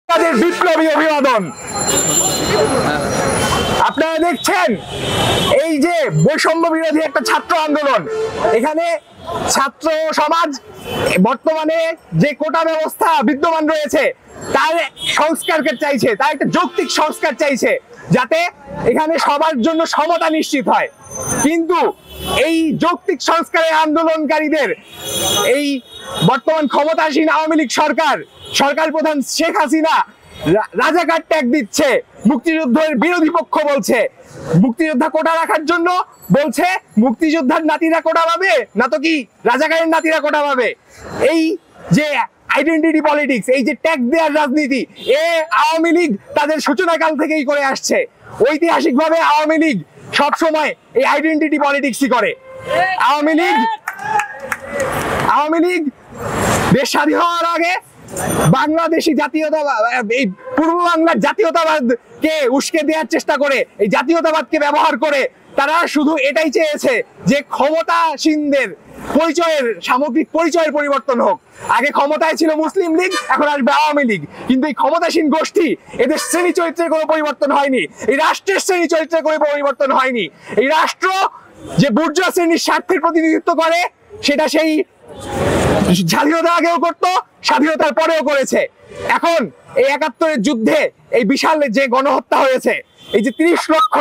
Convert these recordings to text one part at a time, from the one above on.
তাদের বিপ্লবী অভিবাদন। আপনারা দেখছেন এই যে বৈষম্য বিরোধী একটা ছাত্র আন্দোলন, এখানে ছাত্র সমাজ বর্তমানে যে কোটা ব্যবস্থা বিদ্যমান রয়েছে তার সংস্কারকে চাইছে, তার একটা যৌক্তিক সংস্কার চাইছে, যাতে এখানে সবার জন্য সমতা নিশ্চিত হয়। কিন্তু এই যৌক্তিক সংস্কারের আন্দোলনকারীদের এই বর্তমান ক্ষমতাসীন আওয়ামী লীগ সরকার প্রধান শেখ হাসিনা রাজাকার ট্যাগ দিচ্ছে, মুক্তিযুদ্ধের বিরোধী পক্ষ বলছে, মুক্তিযোদ্ধা কোটা রাখার জন্য বলছে মুক্তিযোদ্ধার নাতিরা কোটা পাবে না তো কি রাজাকারের নাতিরা কোটা পাবে। এই যে আইডেন্টিটি পলিটিক্স, এই যে ট্যাগ দেওয়ার রাজনীতি, আওয়ামী লীগ তাদের সূচনাকাল থেকেই করে আসছে। ঐতিহাসিকভাবে আওয়ামী লীগ সবসময় এই আইডেন্টিটি পলিটিক্সই করে। আওয়ামী লীগ দেশ স্বাধীন হওয়ার আগে বাংলাদেশি জাতীয়তাবাদ, এই পূর্ব বাংলার জাতীয়তাবাদকে উস্কে দেওয়ার চেষ্টা করে, এই জাতীয়তাবাদকে ব্যবহার করে তারা শুধু এটাই চেয়েছে যে ক্ষমতাসীনদের পরিচয়ের, সামগ্রিক পরিচয়ের পরিবর্তন হোক। আগে ক্ষমতায় ছিল মুসলিম লীগ, এখন আসবে আওয়ামী লীগ। কিন্তু এই ক্ষমতাসীন গোষ্ঠী, এদের শ্রেণী চরিত্রের কোনো পরিবর্তন হয়নি, এই রাষ্ট্রের শ্রেণী চরিত্রের কোনো পরিবর্তন হয়নি। এই রাষ্ট্র যে বুর্জোয়া শ্রেণীর স্বার্থের প্রতিনিধিত্ব করে, সেটা সেই স্বাধীনতার আগেও করতো, স্বাধীনতার পরেও করেছে। এখন এই ৭১-এর যুদ্ধে এই বিশাল যে গণহত্যা হয়েছে, এই যে ৩০ লক্ষ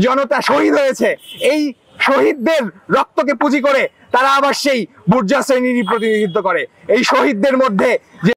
জনতা শহীদ হয়েছে, এই শহীদদের রক্তকে পুঁজি করে তারা আবার সেই বুর্জোয়া শ্রেণীর প্রতিনিধিত্ব করে। এই শহীদদের মধ্যে যে